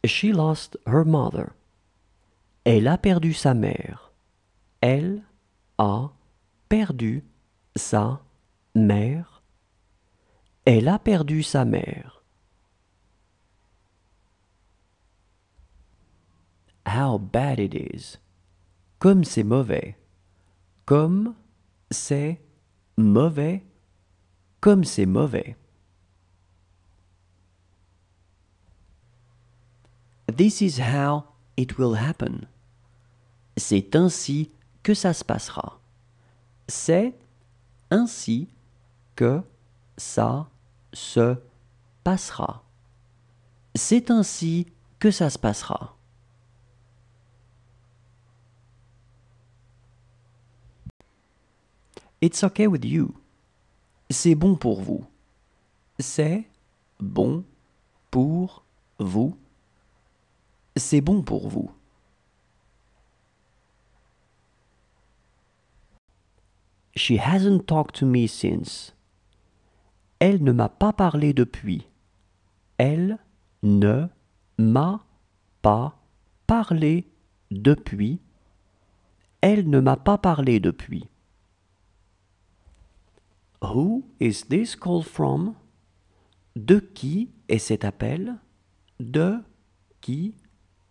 She lost her mother. Elle a perdu sa mère. Elle a perdu sa mère. Elle a perdu sa mère. How bad it is. Comme c'est mauvais. Comme c'est mauvais. Comme c'est mauvais. This is how it will happen. C'est ainsi que ça se passera. C'est ainsi que ça se passera. C'est ainsi que ça se passera. It's okay with you. C'est bon pour vous. C'est bon pour vous. C'est bon pour vous. She hasn't talked to me since. Elle ne m'a pas parlé depuis. Elle ne m'a pas parlé depuis. Elle ne m'a pas parlé depuis. Who is this call from? De qui est cet appel? De qui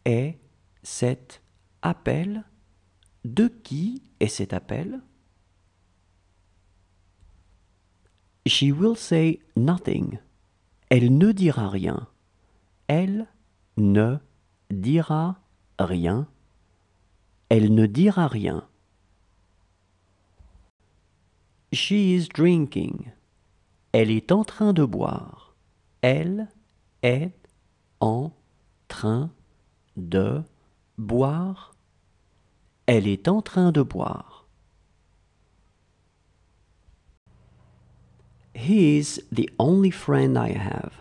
est cet appel? De qui est cet appel? She will say nothing. Elle ne dira rien. Elle ne dira rien. Elle ne dira rien. She is drinking. Elle est en train de boire. Elle est en train de boire. Elle est en train de boire. He is the only friend I have.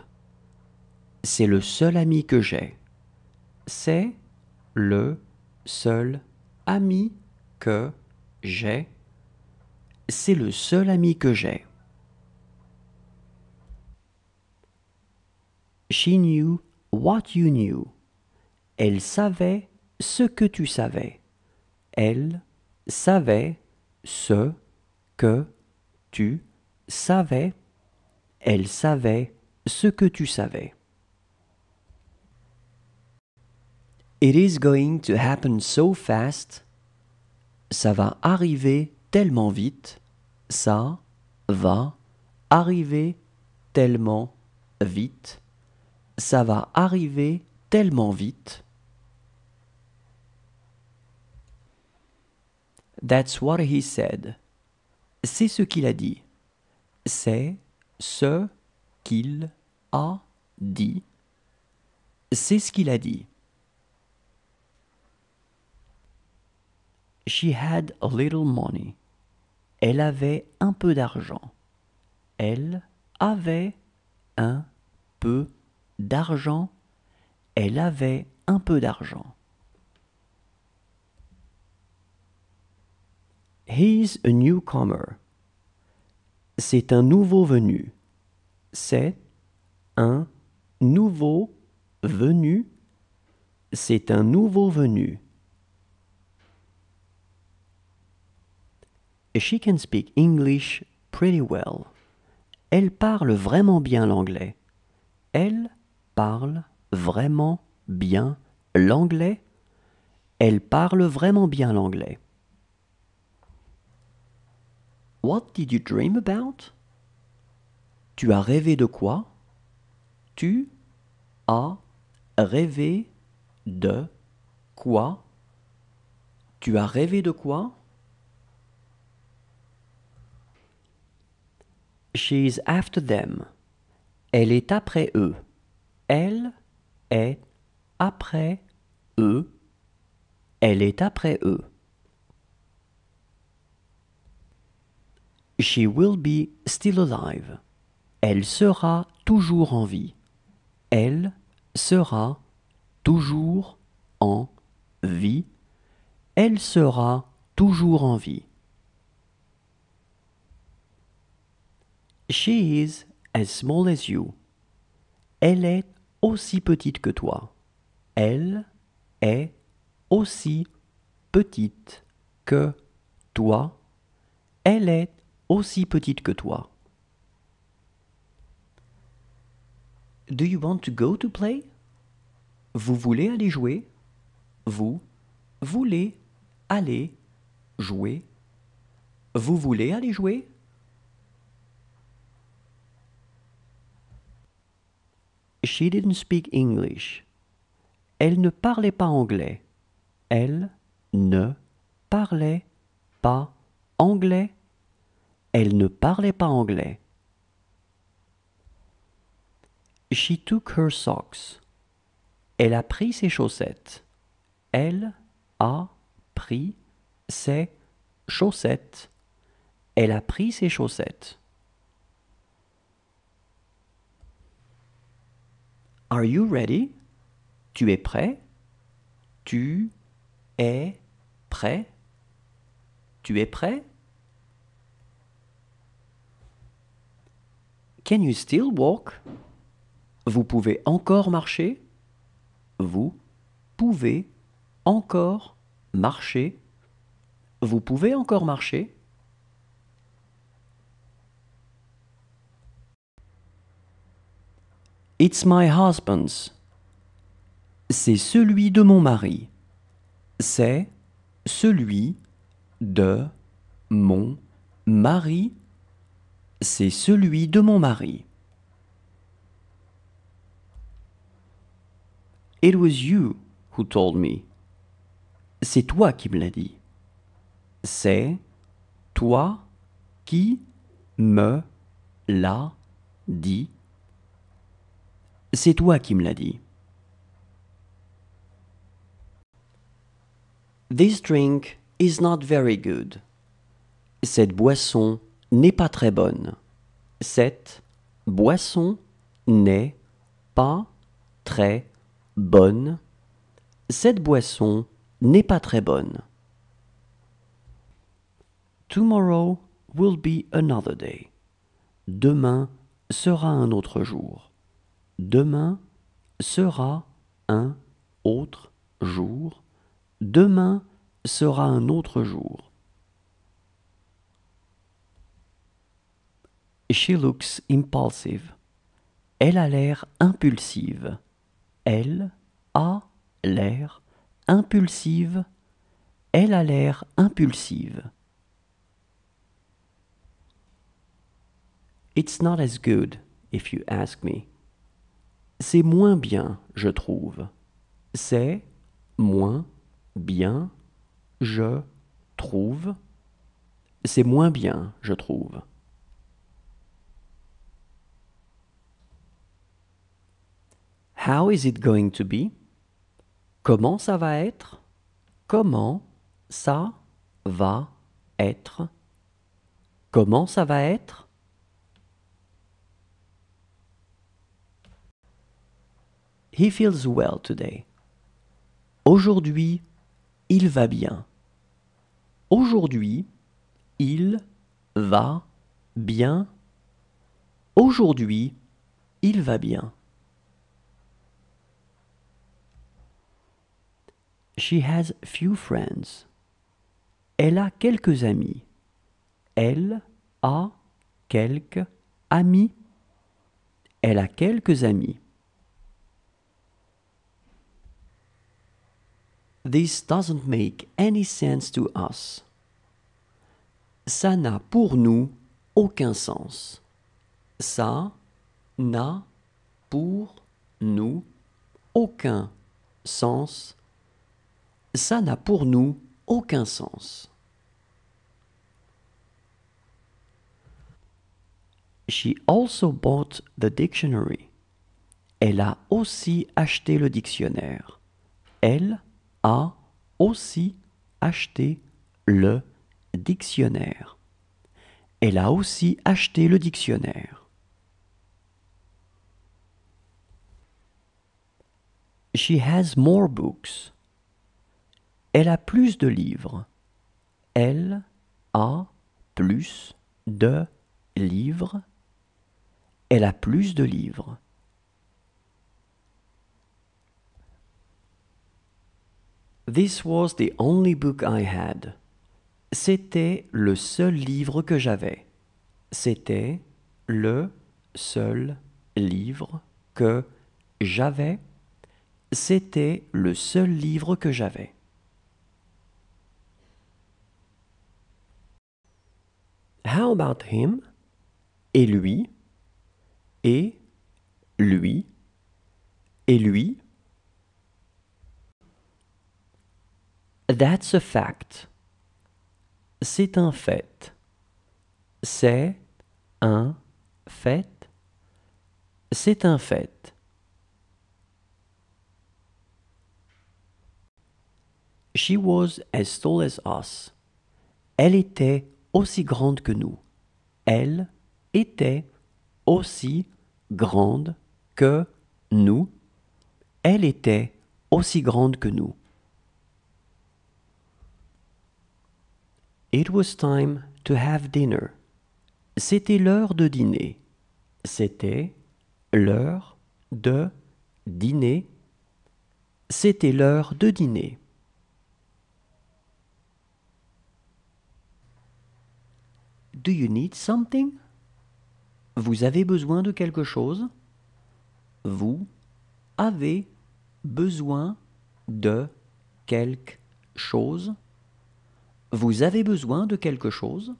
C'est le seul ami que j'ai. C'est le seul ami que j'ai. C'est le seul ami que j'ai. She knew what you knew. Elle savait ce que tu savais. Elle savait ce que tu savais. Elle savait ce que tu savais. It is going to happen so fast. Ça va arriver tellement vite. Ça va arriver tellement vite. Ça va arriver tellement vite. That's what he said. C'est ce qu'il a dit. C'est ce qu'il a dit. C'est ce qu'il a dit. She had a little money. Elle avait un peu d'argent. Elle avait un peu d'argent. Elle avait un peu d'argent. He's a newcomer. C'est un nouveau venu. C'est un nouveau venu. C'est un nouveau venu. She can speak English pretty well. Elle parle vraiment bien l'anglais. Elle parle vraiment bien l'anglais. Elle parle vraiment bien l'anglais. What did you dream about? Tu as rêvé de quoi? Tu as rêvé de quoi? Tu as rêvé de quoi? She's after them. Elle est après eux. Elle est après eux. Elle est après eux. She will be still alive. Elle sera toujours en vie. Elle sera toujours en vie. Elle sera toujours en vie. She is as small as you. Elle est aussi petite que toi. Elle est aussi petite que toi. Elle est aussi petite que toi. Do you want to go to play? Vous voulez aller jouer? Vous voulez aller jouer? Vous voulez aller jouer? She didn't speak English. Elle ne parlait pas anglais. Elle ne parlait pas anglais. Elle ne parlait pas anglais. She took her socks. Elle a pris ses chaussettes. Elle a pris ses chaussettes. Elle a pris ses chaussettes. Are you ready? Tu es prêt? Tu es prêt? Tu es prêt? Can you still walk? Vous pouvez encore marcher? Vous pouvez encore marcher? Vous pouvez encore marcher? It's my husband's. C'est celui de mon mari. C'est celui de mon mari. C'est celui de mon mari. It was you who told me. C'est toi qui me l'as dit. C'est toi qui me l'as dit. C'est toi qui me l'as dit. This drink is not very good. Cette boisson n'est pas très bonne. Cette boisson n'est pas très bonne. Cette boisson n'est pas très bonne. Tomorrow will be another day. Demain sera un autre jour. Demain sera un autre jour. Demain sera un autre jour. She looks impulsive. Elle a l'air impulsive. Elle a l'air impulsive. Elle a l'air impulsive. It's not as good, if you ask me. C'est moins bien, je trouve. C'est moins bien, je trouve. C'est moins bien, je trouve. How is it going to be? Comment ça va être? Comment ça va être? Comment ça va être? He feels well today. Aujourd'hui, il va bien. Aujourd'hui, il va bien. Aujourd'hui, il va bien. She has few friends. Elle a quelques amis. Elle a quelques amis. Elle a quelques amis. This doesn't make any sense to us. Ça n'a pour nous aucun sens. Ça n'a pour nous aucun sens. Ça n'a pour nous aucun sens. She also bought the dictionary. Elle a aussi acheté le dictionnaire. Elle a aussi acheté le dictionnaire. Elle a aussi acheté le dictionnaire. She has more books. Elle a plus de livres. Elle a plus de livres. Elle a plus de livres. This was the only book I had. C'était le seul livre que j'avais. C'était le seul livre que j'avais. C'était le seul livre que j'avais. How about him? Et lui? Et lui? Et lui? That's a fact. C'est un fait. C'est un fait. C'est un fait. She was as tall as us. Elle était aussi grande que nous. Elle était aussi grande que nous. Elle était aussi grande que nous. It was time to have dinner. C'était l'heure de dîner. C'était l'heure de dîner. C'était l'heure de dîner. Do you need something? Vous avez besoin de quelque chose? Vous avez besoin de quelque chose? Vous avez besoin de quelque chose?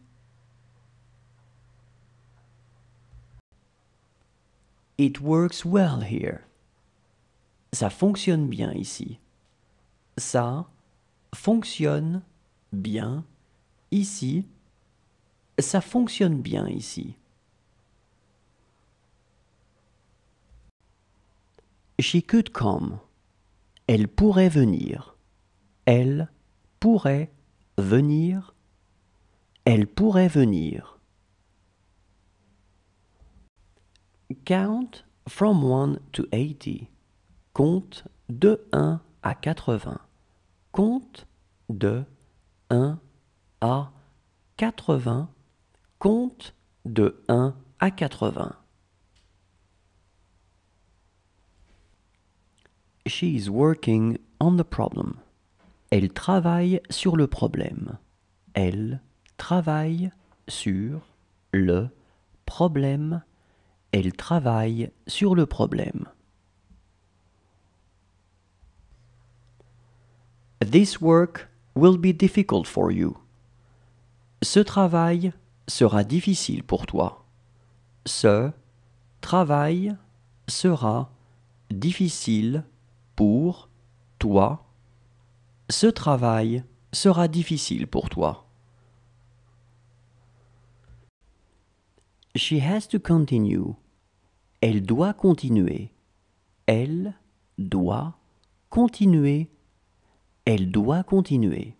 It works well here. Ça fonctionne bien ici. Ça fonctionne bien ici. Ça fonctionne bien ici. She could come. Elle pourrait venir. Elle pourrait venir. Elle pourrait venir. Count from 1 to 80. Compte de 1 à 80. Compte de 1 à 80. Compte de 1 à 80. She is working on the problem. Elle travaille sur le problème. Elle travaille sur le problème. Elle travaille sur le problème. This work will be difficult for you. Ce travail sera difficile pour toi. Ce travail sera difficile pour toi. Ce travail sera difficile pour toi. She has to continue. Elle doit continuer. Elle doit continuer. Elle doit continuer.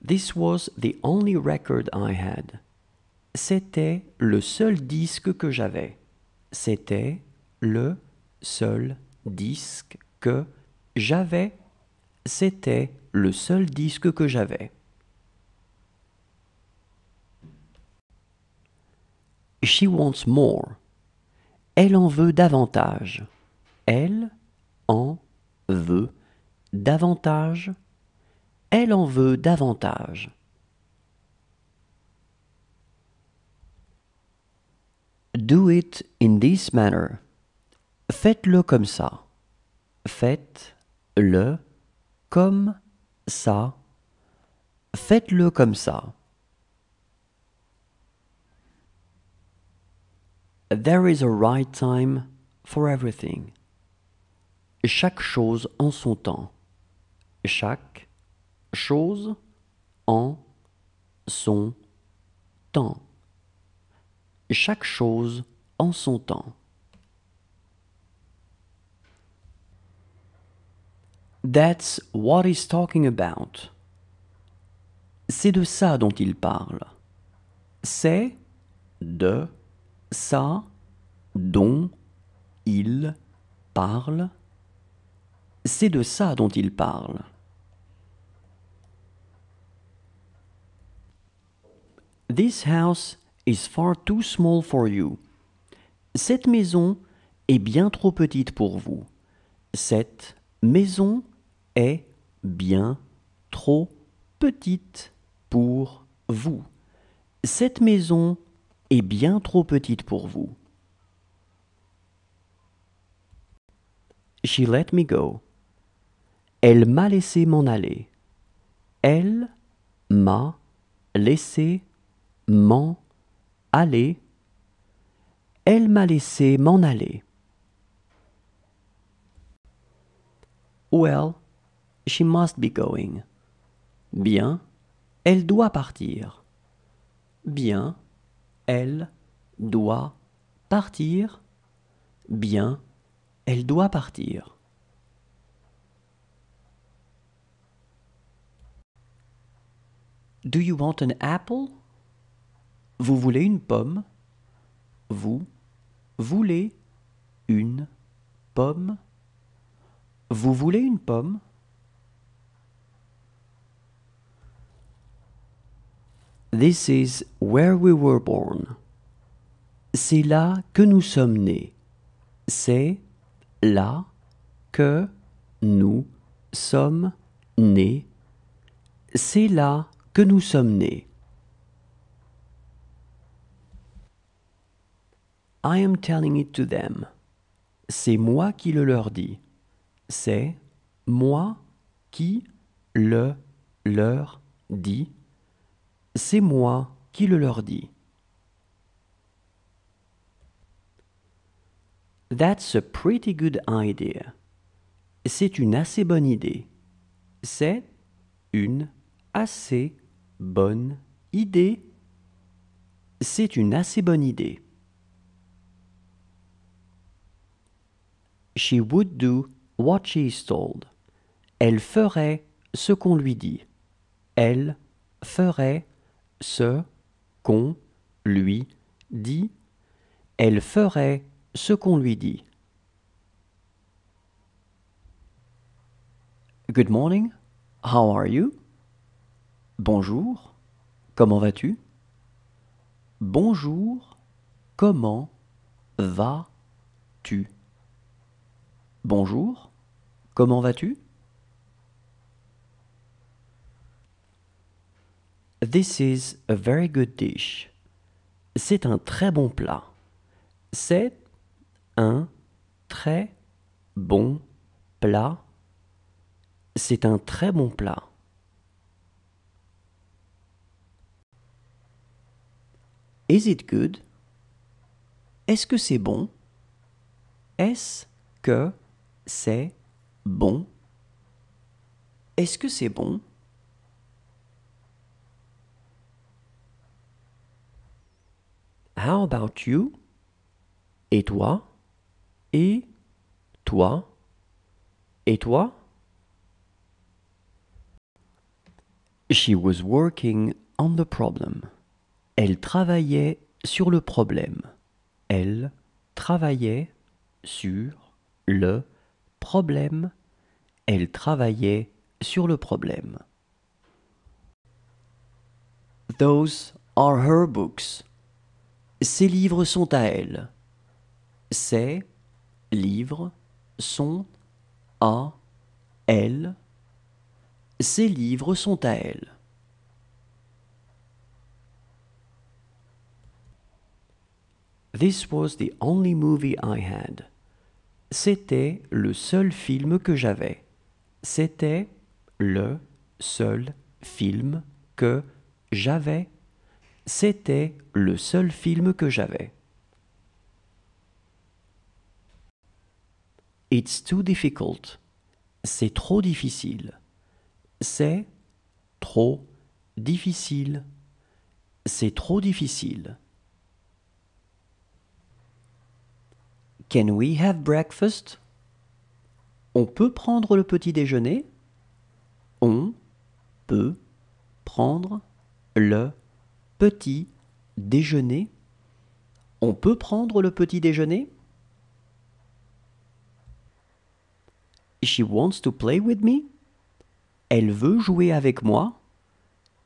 This was the only record I had. C'était le seul disque que j'avais. C'était le seul disque que j'avais. C'était le seul disque que j'avais. She wants more. Elle en veut davantage. Elle en veut davantage. Elle en veut davantage. Do it in this manner. Faites-le comme ça. Faites-le comme ça. Faites-le comme ça. There is a right time for everything. Chaque chose en son temps. Chaque chose en son temps. Chaque chose en son temps. That's what he's talking about. C'est de ça dont il parle. C'est de ça dont il parle. C'est de ça dont il parle. This house is far too small for you. Cette maison est bien trop petite pour vous. Cette maison est bien trop petite pour vous. Cette maison est bien trop petite pour vous. She let me go. Elle m'a laissé m'en aller. Elle m'a laissé m'en aller. Elle m'a laissé m'en aller. Well, she must be going. Bien, elle doit partir. Bien, elle doit partir. Bien, elle doit partir. Do you want an apple? Vous voulez une pomme? Vous voulez une pomme? Vous voulez une pomme? This is where we were born. C'est là que nous sommes nés. C'est là que nous sommes nés. C'est là que nous sommes nés. I am telling it to them. C'est moi qui le leur dis. C'est moi qui le leur dis. C'est moi qui le leur dis. That's a pretty good idea. C'est une assez bonne idée. C'est une assez bonne idée. C'est une assez bonne idée. She would do what she is told. Elle ferait ce qu'on lui dit. Elle ferait ce qu'on lui dit. Elle ferait ce qu'on lui dit. Good morning. How are you? Bonjour. Comment vas-tu? Bonjour. Comment vas-tu? Bonjour. Comment vas-tu? This is a very good dish. C'est un très bon plat. C'est un très bon plat. C'est un très bon plat. Is it good? Est-ce que c'est bon? Est-ce que c'est bon? Est-ce que c'est bon? How about you? Et toi? Et toi? Et toi? She was working on the problem. Elle travaillait sur le problème. Elle travaillait sur le problème. Elle travaillait sur le problème. Those are her books. Ses livres sont à elle. Ses livres sont à elle. Ses livres sont à elle. This was the only movie I had. C'était le seul film que j'avais. C'était le seul film que j'avais. C'était le seul film que j'avais. It's too difficult. C'est trop difficile. C'est trop difficile. C'est trop difficile. Can we have breakfast? On peut prendre le petit déjeuner? On peut prendre le petit déjeuner? On peut prendre le petit déjeuner? She wants to play with me? Elle veut jouer avec moi?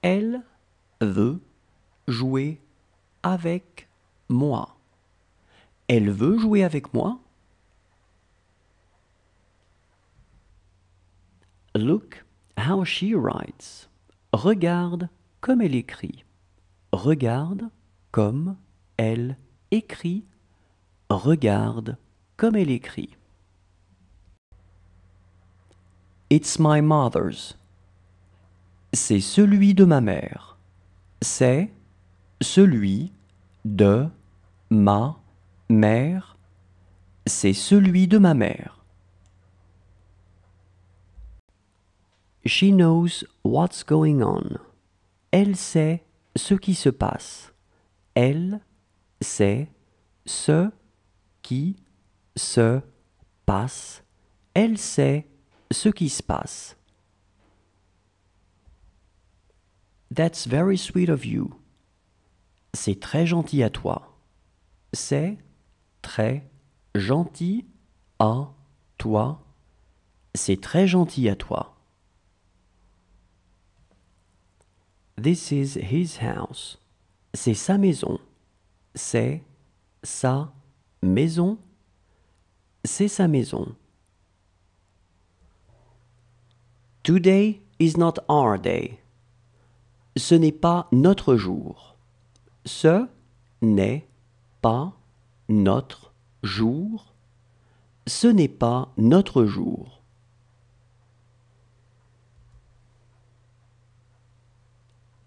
Elle veut jouer avec moi. Elle veut jouer avec moi? Look how she writes. Regarde comme elle écrit. Regarde comme elle écrit. Regarde comme elle écrit. It's my mother's. C'est celui de ma mère. C'est celui de ma mère. C'est celui de ma mère. She knows what's going on. Elle sait ce qui se passe. Elle sait ce qui se passe. Elle sait ce qui se passe. That's very sweet of you. C'est très gentil à toi. C'est très gentil à toi. C'est très gentil à toi. This is his house. C'est sa maison. C'est sa maison. C'est sa maison. Today is not our day. Ce n'est pas notre jour. Ce n'est pas notre jour. Ce n'est pas notre jour.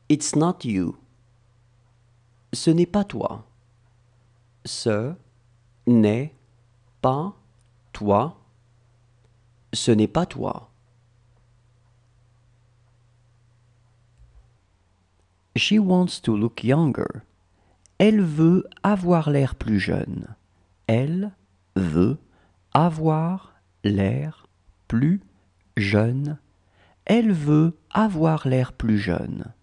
It's not you. Ce n'est pas toi. Ce n'est pas toi. Ce n'est pas toi. She wants to look younger. Elle veut avoir l'air plus jeune. Elle veut avoir l'air plus jeune. Elle veut avoir l'air plus jeune.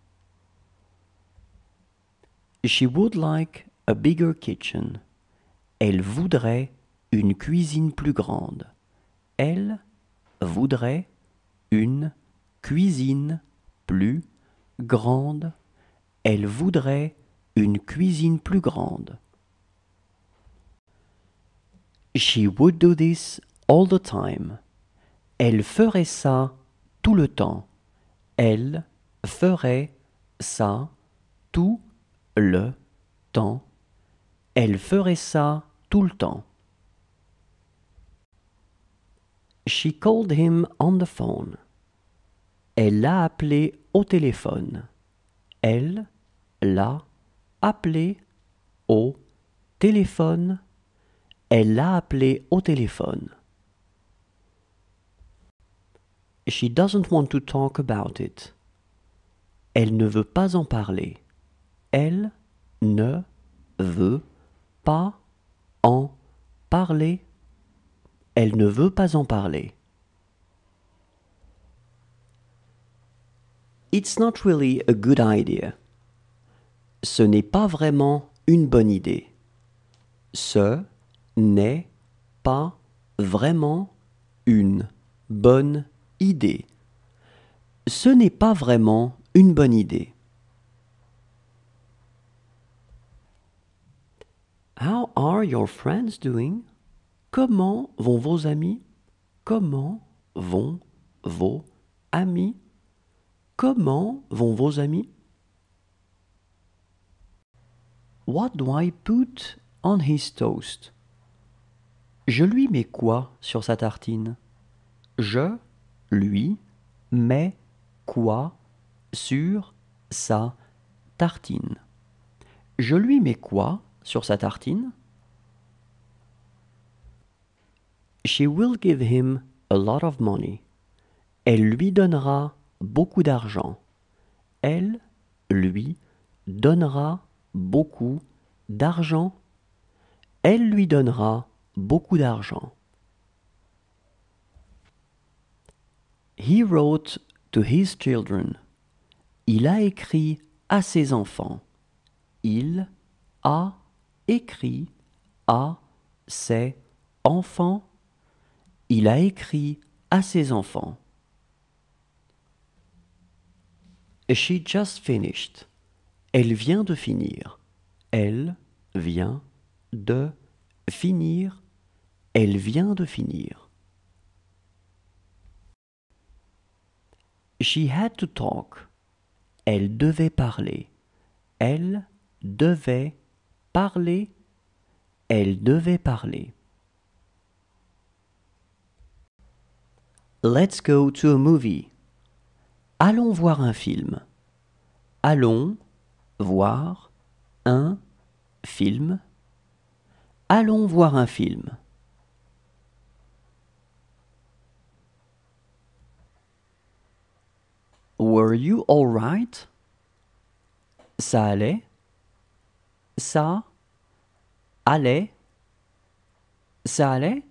She would like a bigger kitchen. Elle voudrait une cuisine plus grande. Elle voudrait une cuisine plus grande. Elle voudrait une cuisine plus grande. She would do this all the time. Elle ferait ça tout le temps. Elle ferait ça tout le temps. Elle ferait ça tout le temps. She called him on the phone. Elle l'a appelé au téléphone. Elle l'a appelé au téléphone. Elle l'a appelé au téléphone. She doesn't want to talk about it. Elle ne veut pas en parler. Elle ne veut pas en parler. Elle ne veut pas en parler. It's not really a good idea. Ce n'est pas vraiment une bonne idée. Ce n'est pas vraiment une bonne idée. Ce n'est pas vraiment une bonne idée. How are your friends doing? Comment vont vos amis? Comment vont vos amis? Comment vont vos amis? What do I put on his toast? Je lui mets quoi sur sa tartine? Je lui mets quoi sur sa tartine? Je lui mets quoi sur sa tartine? She will give him a lot of money. Elle lui donnera beaucoup d'argent. Elle lui donnera beaucoup d'argent. Elle lui donnera beaucoup d'argent. He wrote to his children. Il a écrit à ses enfants. Il a écrit à ses enfants. Il a écrit à ses enfants. She just finished. Elle vient de finir. Elle vient de finir. Elle vient de finir. She had to talk. Elle devait parler. Elle devait parler. Elle devait parler. Let's go to a movie. Allons voir un film. Allons voir un film. Allons voir un film. Were you all right? Ça allait? Ça allait? Ça allait?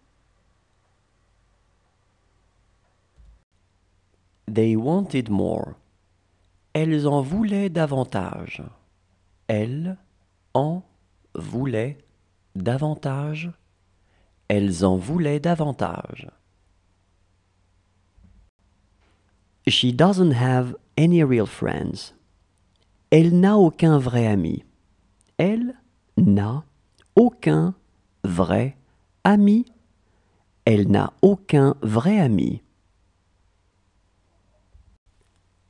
They wanted more. Elles en voulaient davantage. Elles en voulaient davantage. Elles en voulaient davantage. She doesn't have any real friends. Elle n'a aucun vrai ami. Elle n'a aucun vrai ami. Elle n'a aucun vrai ami.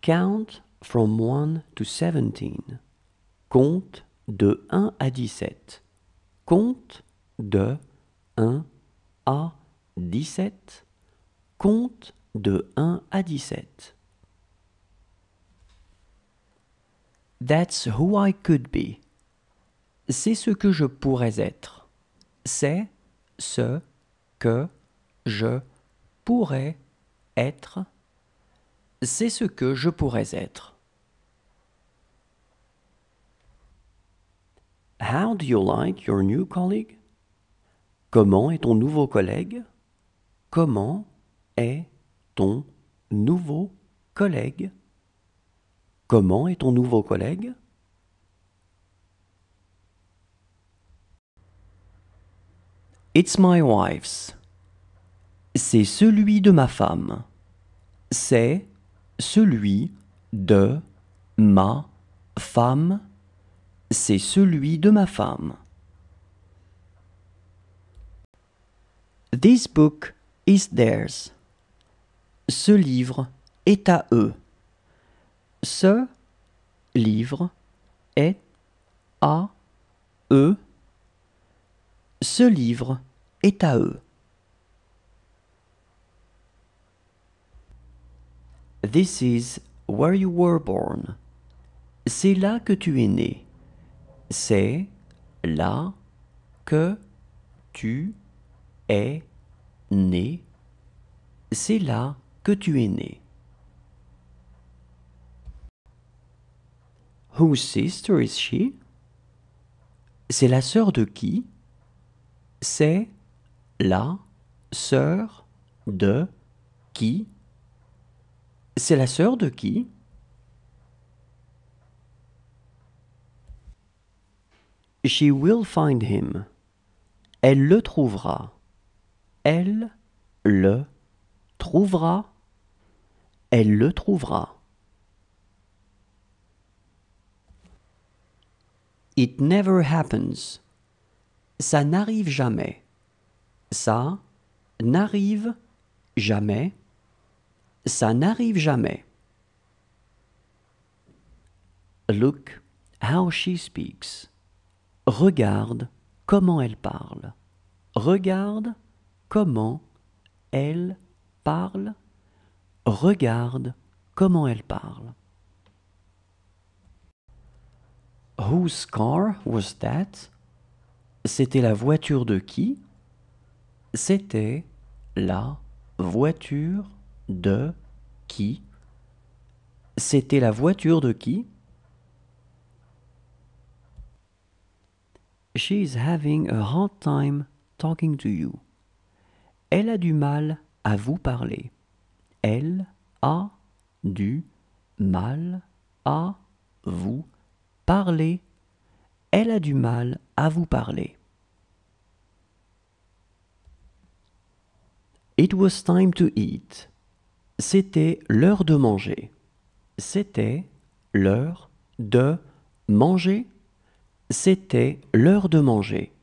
Count from 1 to 17. Compte de 1 à 17. Compte de 1 à 17. Compte de 1 à 17. That's who I could be. C'est ce que je pourrais être. C'est ce que je pourrais être. C'est ce que je pourrais être. How do you like your new colleague? Comment est ton nouveau collègue? Comment est ton nouveau collègue? Comment est ton nouveau collègue? It's my wife's. C'est celui de ma femme. C'est celui de ma femme. C'est celui de ma femme. This book is theirs. Ce livre est à eux. Ce livre est à eux. Ce livre est à eux. This is where you were born. C'est là que tu es né. C'est là que tu es né. C'est là que tu es né. Whose sister is she? C'est la sœur de qui? C'est la sœur de qui? C'est la sœur de qui? She will find him. Elle le trouvera. Elle le trouvera. Elle le trouvera. It never happens. Ça n'arrive jamais. Ça n'arrive jamais. Ça n'arrive jamais. Look how she speaks. Regarde comment elle parle. Regarde comment elle parle. Regarde comment elle parle. Whose car was that? C'était la voiture de qui? C'était la voiture de qui? C'était la voiture de qui? She is having a hard time talking to you. Elle a du mal à vous parler. Elle a du mal à vous parler. Elle a du mal à vous parler. It was time to eat. C'était l'heure de manger. C'était l'heure de manger. C'était l'heure de manger.